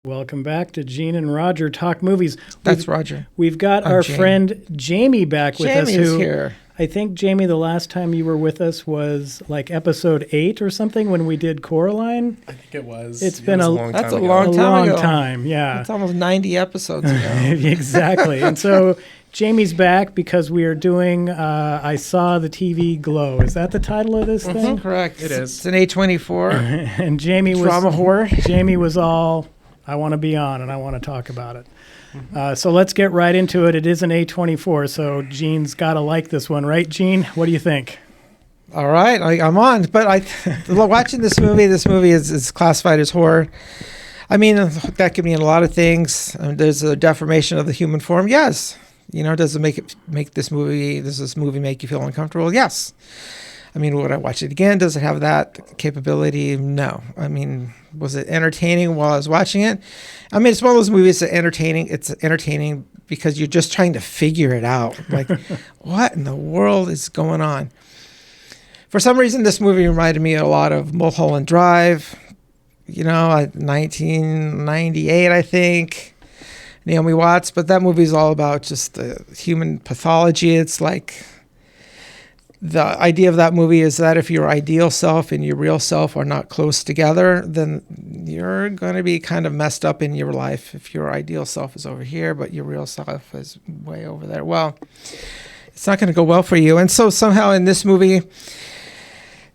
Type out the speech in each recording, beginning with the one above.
Welcome back to Gene and Roger Talk Movies. That's Roger. We've got I'm our Jamey. friend Jamey back with us. Jamey is here. I think, Jamey, the last time you were with us was like episode 8 or something when we did Coraline. I think it was. It's been a long That's time a ago. long long ago. time, yeah. It's almost 90 episodes ago. Exactly. And so Jamey's back because we are doing I Saw the TV Glow. Is that the title of this thing? Correct. It is. It's an A24 And Jamey was drama horror. Jamey was all, I want to be on and I want to talk about it. So let's get right into it. It is an A24, so Gene's got to like this one, right, Gene? What do you think? All right, I'm on. But watching this movie is classified as horror. I mean, that could mean a lot of things. There's a deformation of the human form. Yes. Does it does this movie make you feel uncomfortable? Yes. I mean, would I watch it again? Does it have that capability? No. I mean, was it entertaining while I was watching it? I mean, it's one of those movies that it's entertaining because you're just trying to figure it out. Like, what in the world is going on? For some reason, this movie reminded me a lot of Mulholland Drive, 1998, I think. Naomi Watts, but that movie is all about just the human pathology. It's like the idea of that movie is that if your ideal self and your real self are not close together, then you're going to be kind of messed up in your life if your ideal self is over here, but your real self is way over there. Well, it's not going to go well for you. And so somehow in this movie,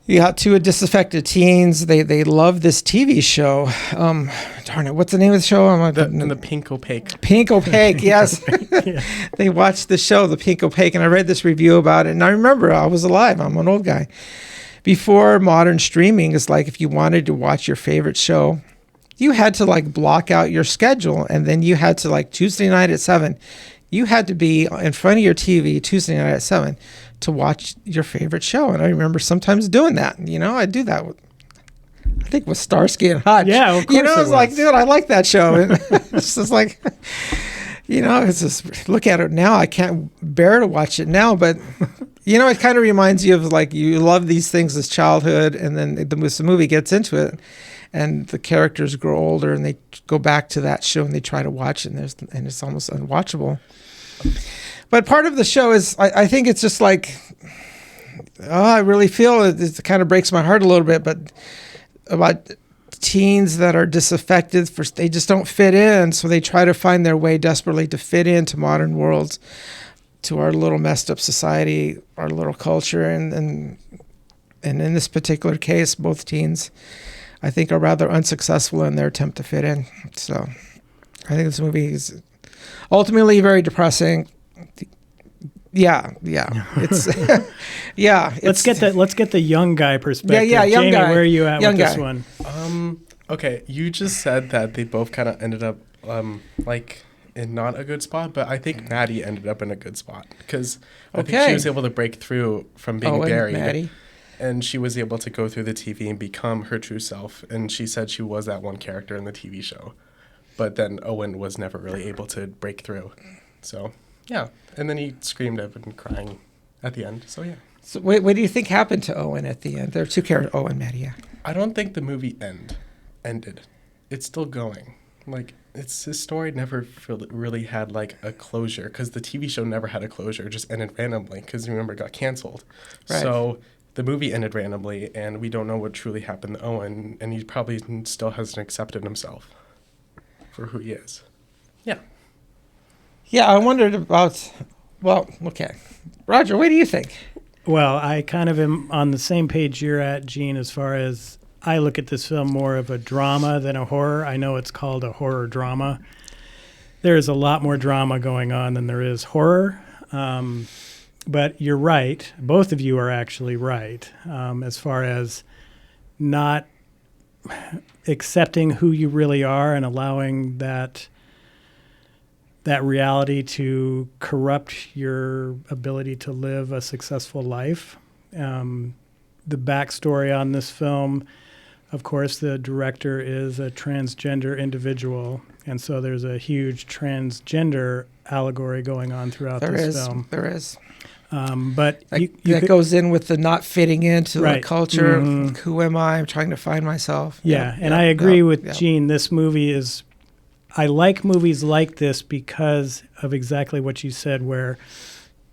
you got two disaffected teens. They love this TV show. Darn it, what's the name of the show? The Pink Opaque. Pink Opaque, yes. Yeah. They watched the show, The Pink Opaque, and I read this review about it. And I remember I was alive. I'm an old guy. Before modern streaming, it's like if you wanted to watch your favorite show, you had to block out your schedule. And then you had to Tuesday night at 7, you had to be in front of your TV Tuesday night at 7 to watch your favorite show. And I remember sometimes doing that. I'd do that I think with Starsky and Hutch. Yeah, of course I was like, dude, I like that show. And it's just like, it's just, look at it now. I can't bear to watch it now. But, it kind of reminds you of you love these things as childhood. And then the movie gets into it and the characters grow older and they go back to that show and they try to watch it. And it's almost unwatchable. But part of the show is, I think it's just I really feel it kind of breaks my heart a little bit, but about teens that are disaffected, they just don't fit in, so they try to find their way desperately to fit into modern worlds, to our little messed up society, our little culture, and in this particular case, both teens, I think, are rather unsuccessful in their attempt to fit in. So I think this movie is ultimately very depressing. Yeah. It's Let's get the young guy perspective. Yeah, young Jamey, guy. where are you at Young with this guy. one? Okay, you just said that they both kind of ended up in not a good spot, but I think Maddie ended up in a good spot because I think she was able to break through from being buried. Maddie. And she was able to go through the TV and become her true self. And she said she was that one character in the TV show. But then Owen was never really able to break through. So, yeah. And then he screamed up and crying at the end. So, yeah. So what do you think happened to Owen at the end? There are two characters, Owen and Maddie, yeah. I don't think the movie ended. It's still going. His story never really had a closure because the TV show never had a closure. It just ended randomly because, remember, it got canceled. Right. So the movie ended randomly and we don't know what truly happened to Owen, and he probably still hasn't accepted himself for who he is. Yeah. Yeah, I wondered about, okay. Roger, what do you think? Well, I kind of am on the same page you're at, Gene, as far as I look at this film more of a drama than a horror. I know it's called a horror drama. There is a lot more drama going on than there is horror. But you're right. Both of you are actually right as far as not accepting who you really are and allowing that reality to corrupt your ability to live a successful life. The backstory on this film, of course, the director is a transgender individual, and so there's a huge transgender allegory going on throughout this film. There is. But that goes in with the not fitting into right. the culture. Mm-hmm. Who am I? I'm trying to find myself. Yeah, and I agree with Gene. This movie is I like movies like this because of exactly what you said, where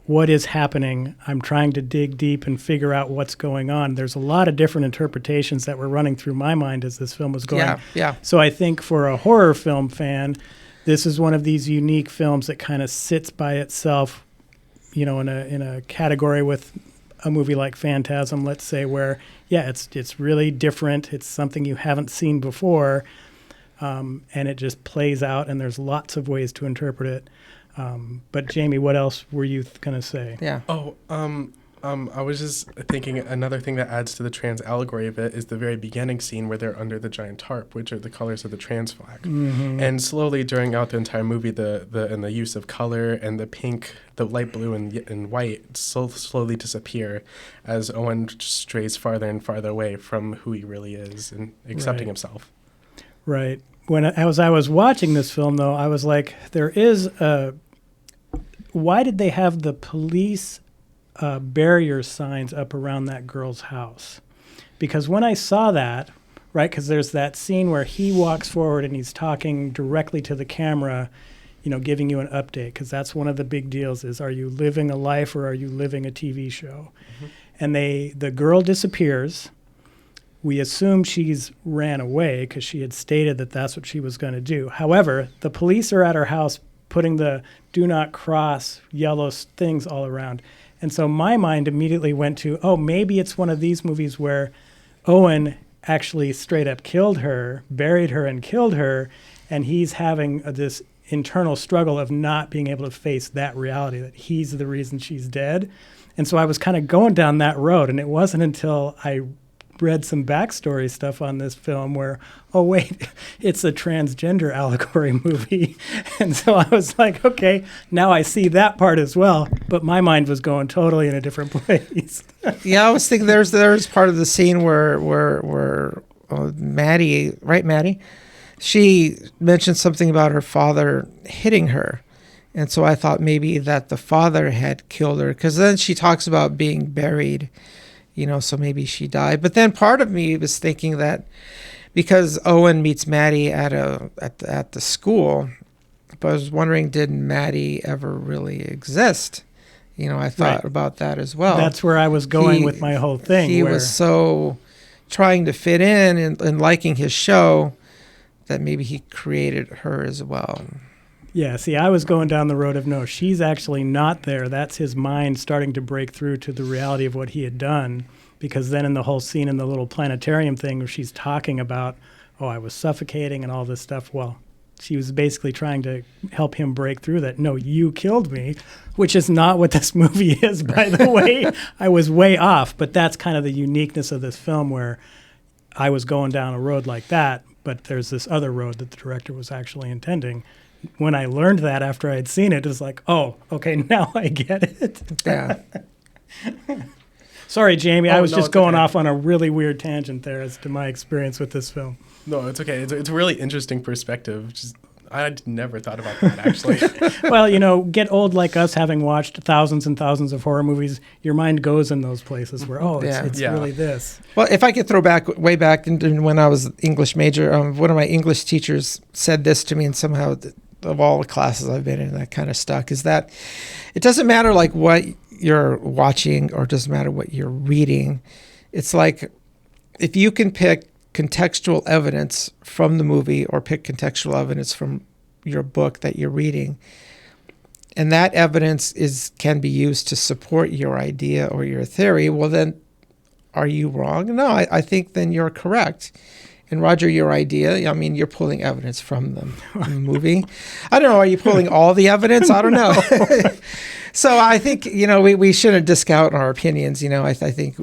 what is happening, I'm trying to dig deep and figure out what's going on. There's a lot of different interpretations that were running through my mind as this film was going. Yeah. So I think for a horror film fan, this is one of these unique films that kind of sits by itself, in a category with a movie like Phantasm, let's say, where, it's really different. It's something you haven't seen before, and it just plays out, and there's lots of ways to interpret it. But Jamey, what else were you going to say? Yeah. I was just thinking another thing that adds to the trans allegory of it is the very beginning scene where they're under the giant tarp, which are the colors of the trans flag. Mm-hmm. And slowly during out the entire movie, the use of color and the pink, the light blue and white slowly disappear as Owen strays farther and farther away from who he really is and accepting himself. Right. As I was watching this film, though, I was like, why did they have the police barrier signs up around that girl's house? Because when I saw that, right, because there's that scene where he walks forward and he's talking directly to the camera, giving you an update, because that's one of the big deals is, are you living a life or are you living a TV show? Mm-hmm. And the girl disappears. We assume she's ran away because she had stated that that's what she was going to do. However, the police are at her house putting the do not cross yellow things all around. And so my mind immediately went to, maybe it's one of these movies where Owen actually straight up killed her, buried her and killed her, and he's having this internal struggle of not being able to face that reality, that he's the reason she's dead. And so I was kind of going down that road, and it wasn't until I read some backstory stuff on this film where, it's a transgender allegory movie. And so I was like, okay, now I see that part as well. But my mind was going totally in a different place. Yeah, I was thinking there's part of the scene where Maddie, right, Maddie? She mentioned something about her father hitting her. And so I thought maybe that the father had killed her, because then she talks about being buried, so maybe she died. But then part of me was thinking that because Owen meets Maddie at the school, but I was wondering, did Maddie ever really exist? I thought about that as well. That's where I was going with my whole thing. He was so trying to fit in and liking his show that maybe he created her as well. Yeah, see, I was going down the road of, no, she's actually not there. That's his mind starting to break through to the reality of what he had done. Because then in the whole scene in the little planetarium thing where she's talking about, I was suffocating and all this stuff, well, she was basically trying to help him break through that, no, you killed me, which is not what this movie is, by the way. I was way off, but that's kind of the uniqueness of this film, where I was going down a road like that, but there's this other road that the director was actually intending. When I learned that after I had seen it, it was like, okay, now I get it. Yeah. Sorry, Jamey. I was just going okay. off on a really weird tangent there as to my experience with this film. No, it's okay. It's a really interesting perspective. I'd never thought about that, actually. Well, get old like us, having watched thousands and thousands of horror movies, your mind goes in those places where, it's really this. Well, if I could throw way back into when I was English major, one of my English teachers said this to me, and somehow of all the classes I've been in, that kind of stuck, is that it doesn't matter like what you're watching, or it doesn't matter what you're reading. It's like if you can pick contextual evidence from the movie, or pick contextual evidence from your book that you're reading, and that evidence can be used to support your idea or your theory, well then, are you wrong? No, I think then you're correct. And Roger, your idea, you're pulling evidence from the movie. I don't know, are you pulling all the evidence? I don't know. So I think, we shouldn't discount our opinions. I think,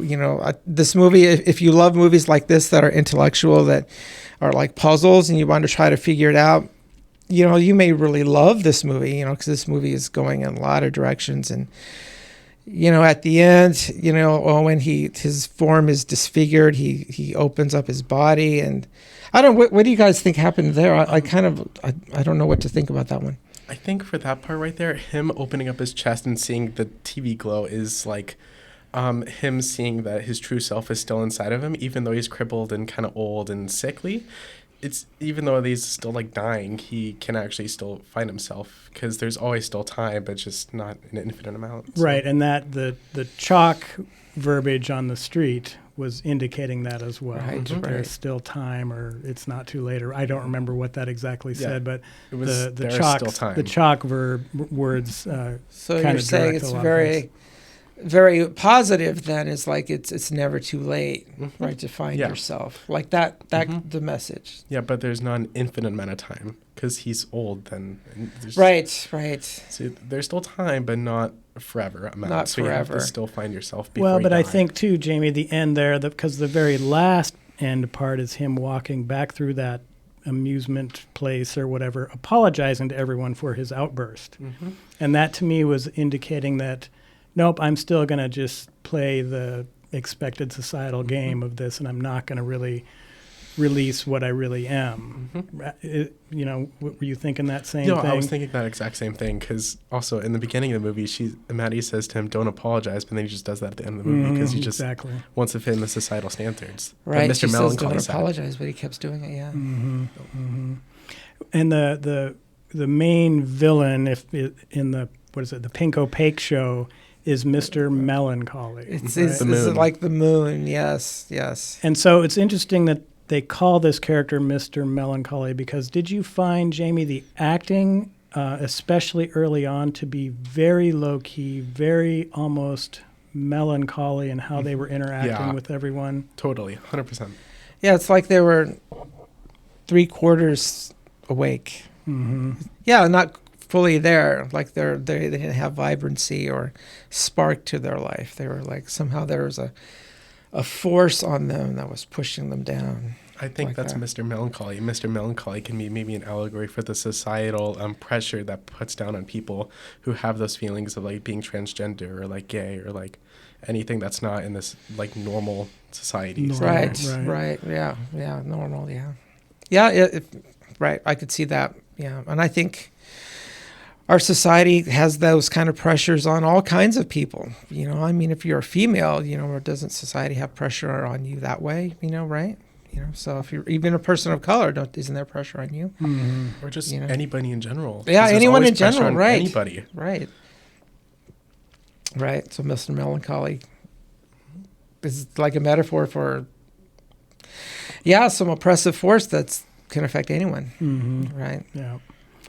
this movie, if you love movies like this that are intellectual, that are like puzzles, and you want to try to figure it out, you may really love this movie, because this movie is going in a lot of directions. And, at the end, when his form is disfigured, he opens up his body. And I don't know, what do you guys think happened there? I don't know what to think about that one. I think for that part right there, him opening up his chest and seeing the TV glow is like him seeing that his true self is still inside of him, even though he's crippled and kind of old and sickly. it's even though he's still like dying, he can actually still find himself because there's always still time, but just not an infinite amount. So. Right, and that the chalk verbiage on the street was indicating that as well. Right, That right. there's still time, or it's not too late, or I don't remember what that exactly said, but It was the there's chalk still time. the chalk words. So kinda you're saying direct it's a lot of very, very positive. Then it's like it's never too late, right, to find Yeah. yourself. Like that the message. Yeah, but there's not an infinite amount of time because he's old. Then Right. So there's still time, but not forever amount. Not so you have forever. to still find yourself. Before Well, you but I die. think too, Jamie, the end there, because the very last end part is him walking back through that amusement place or whatever, apologizing to everyone for his outburst. And that to me was indicating that, nope, I'm still going to just play the expected societal game of this, and I'm not going to really release what I really am. Were you thinking that same No, thing? I was thinking that exact same thing because also in the beginning of the movie, Maddie says to him, "Don't apologize," but then he just does that at the end of the movie because he just exactly. wants to fit in the societal standards. But Right. Mr. She says Melancholy don't said, apologize, but he keeps doing it. Yeah. And the main villain, in the what is it, the Pink Opaque show, is Mr. Melancholy. It's right? The moon. like the moon. Yes. And so it's interesting that they call this character Mr. Melancholy because did you find, Jamie, the acting, especially early on, to be very low-key, very almost melancholy in how they were interacting Yeah. with everyone? Totally, 100%. Yeah. It's like they were 3/4 awake. Mm-hmm. Yeah, not fully there. Like they didn't have vibrancy or spark to their life. They were like somehow there was a force on them that was pushing them down. I think Like that's that. Mr. Melancholy. Mr. Melancholy can be maybe an allegory for the societal pressure that puts down on people who have those feelings of like being transgender or like gay or like anything that's not in this like normal society. Normal. Right. Yeah. Normal. Yeah. Right. I could see that. Yeah. And I think our society has those kind of pressures on all kinds of people. I mean, if you're a female, or doesn't society have pressure on you that way? Right? So if you're even a person of color, isn't there pressure on you? Mm-hmm. Or just You know. anybody in general. Yeah, 'Cause there's anyone always in pressure general, on right. Anybody. Right. So Mr. Melancholy is like a metaphor for, some oppressive force that can affect anyone. Mm-hmm. Right. Yeah.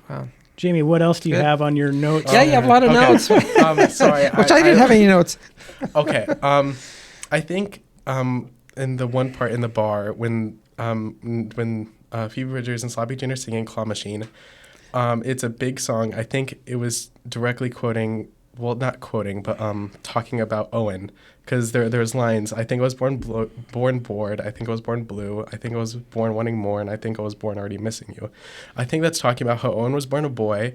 Wow. Jamie, what else do you Good. have on your notes? Yeah, you have a lot of Okay. notes. Sorry. Which I didn't have any notes. Okay. I think in the one part in the bar when Phoebe Bridgers and Sloppy Jane are singing Claw Machine, it's a big song. I think it was directly quoting, well, not quoting, but talking about Owen, because there's lines. I think I was born bored. I think I was born blue. I think I was born wanting more, and I think I was born already missing you. I think that's talking about how Owen was born a boy,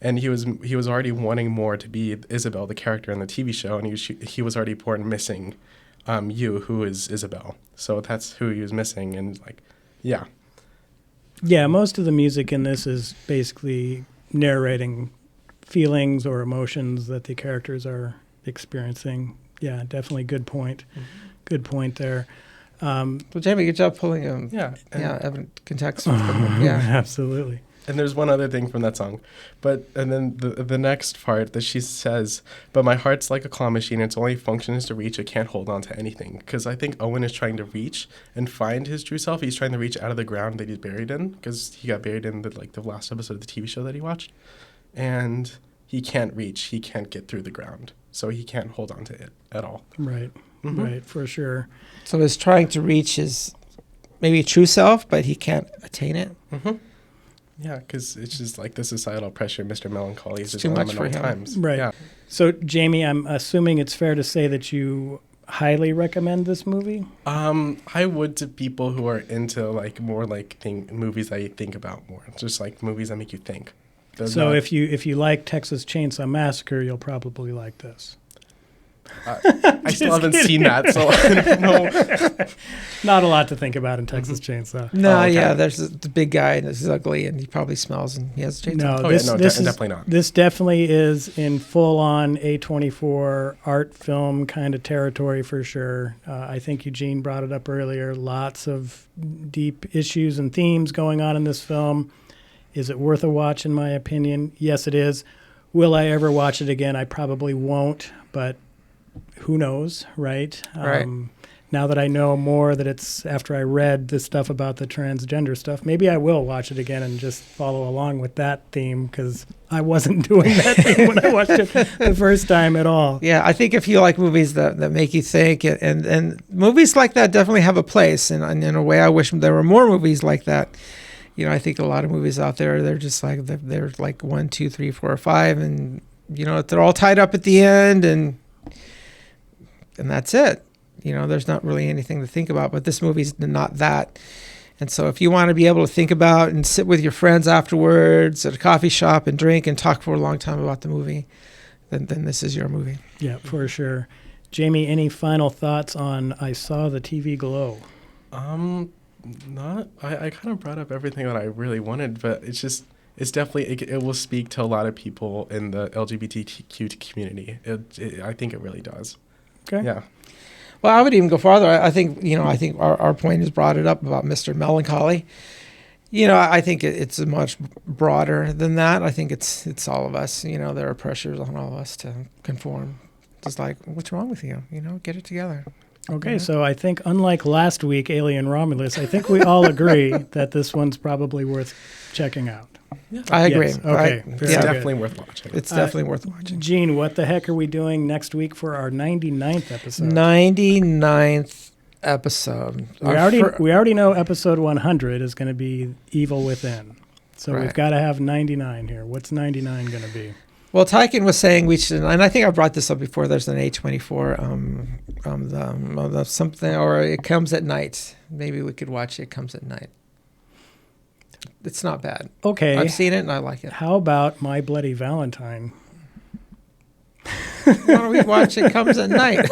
and he was already wanting more to be Isabel, the character in the TV show, and he was already born missing you, who is Isabel. So that's who he was missing, and like, yeah. Yeah, most of the music in this is basically narrating feelings or emotions that the characters are experiencing. Yeah, definitely good point. Good point there. Well, Jamie, good job pulling Yeah. evident context. Yeah. Absolutely. And there's one other thing from that song. And then the next part that she says, but my heart's like a claw machine. Its only function is to reach. It can't hold on to anything. Because I think Owen is trying to reach and find his true self. He's trying to reach out of the ground that he's buried in. Because he got buried in the last episode of the TV show that he watched. And he can't reach. He can't get through the ground. So he can't hold on to it at all. Right. Mm-hmm. Right, for sure. So he's trying to reach his maybe true self, but he can't attain it. Mm-hmm. Yeah, because it's just like the societal pressure. Mr. Melancholy is It's just too on much him for at all him. times. Right. Yeah. So, Jamie, I'm assuming it's fair to say that you highly recommend this movie? I would to people who are into like more like movies that you think about more. Just like movies that make you think. So if you like Texas Chainsaw Massacre, you'll probably like this. I still haven't seen that, so I don't know. Not a lot to think about in Texas Chainsaw. No, okay. yeah, there's the big guy and he's ugly and he probably smells and he has a chainsaw. No, Oh, yeah, no, definitely not. This definitely is in full-on A24 art film kind of territory for sure. I think Eugene brought it up earlier. Lots of deep issues and themes going on in this film. Is it worth a watch, in my opinion? Yes, it is. Will I ever watch it again? I probably won't, but who knows, right? Right. Now that I know more, that it's after I read the stuff about the transgender stuff, maybe I will watch it again and just follow along with that theme, because I wasn't doing that theme when I watched it the first time at all. Yeah, I think if you like movies that make you think, and movies like that definitely have a place, and in a way I wish there were more movies like that. You know, I think a lot of movies out there, they're just like, they're like 1, 2, 3, 4, or 5, and, you know, they're all tied up at the end, and that's it. You know, there's not really anything to think about, but this movie's not that. And so if you want to be able to think about and sit with your friends afterwards at a coffee shop and drink and talk for a long time about the movie, then this is your movie. Yeah, for sure. Jamey, any final thoughts on I Saw the TV Glow? Not. I kind of brought up everything that I really wanted, but it's definitely, it will speak to a lot of people in the LGBTQ community. I think it really does. Okay. Yeah. Well, I would even go farther. I think, you know, I think our point has brought it up about Mr. Melancholy. You know, I think it's much broader than that. I think it's all of us. You know, there are pressures on all of us to conform. Just like, what's wrong with you? You know, get it together. Okay, Yeah. so I think unlike last week, Alien Romulus, I think we all agree that this one's probably worth checking out. Yeah. I agree. Yes, okay. It's Very good. definitely worth watching. It's definitely worth watching. Gene, what the heck are we doing next week for our 99th episode? 99th episode. We already know episode 100 is going to be Evil Within. So we've Right. got to have 99 here. What's 99 going to be? Well, Tyken was saying we should, and I think I brought this up before. There's an A24, the something, or It Comes at Night. Maybe we could watch It Comes at Night. It's not bad. Okay. I've seen it and I like it. How about My Bloody Valentine? Why don't we watch It Comes at Night?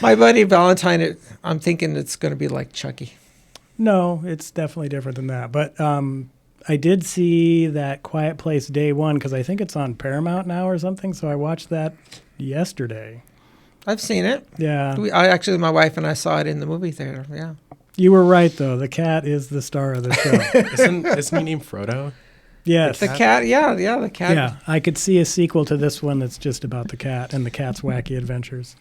My Buddy Valentine, I'm thinking it's going to be like Chucky. No, it's definitely different than that. But I did see that Quiet Place Day 1 because I think it's on Paramount now or something. So I watched that yesterday. I've seen it. Yeah. My wife and I saw it in the movie theater. Yeah. You were right, though. The cat is the star of the show. Isn't he named Frodo? Yes. The cat, yeah, the cat. Yeah, I could see a sequel to this one that's just about the cat and the cat's wacky adventures.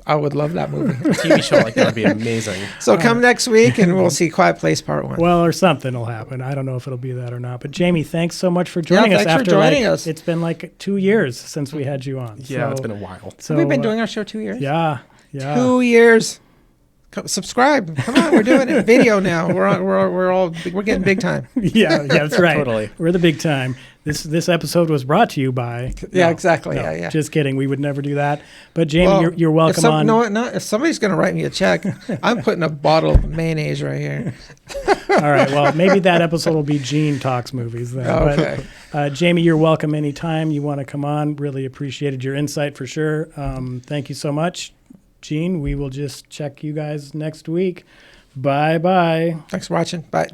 I would love that movie. A TV show like that would be amazing. So come next week and we'll see Quiet Place Part 1. Well, or something will happen. I don't know if it'll be that or not. But Jamey, thanks so much for joining us. thanks for After joining us. It's been like 2 years since we had you on. Yeah, it's been a while. So We've been doing our show 2 years. Yeah. 2 years. Subscribe. Come on, we're doing it video now. We're getting big time. yeah, that's right. Totally. We're the big time. This episode was brought to you by. Yeah, No, exactly. no, Yeah. Just kidding. We would never do that. But Jamey, Well, you're welcome on. No, if somebody's going to write me a check, I'm putting a bottle of mayonnaise right here. All right. Well, maybe that episode will be Gene Talks Movies then. Okay. But, Jamey, you're welcome anytime you want to come on. Really appreciated your insight for sure. Thank you so much. Gene, we will just check you guys next week. Bye-bye. Thanks for watching. Bye.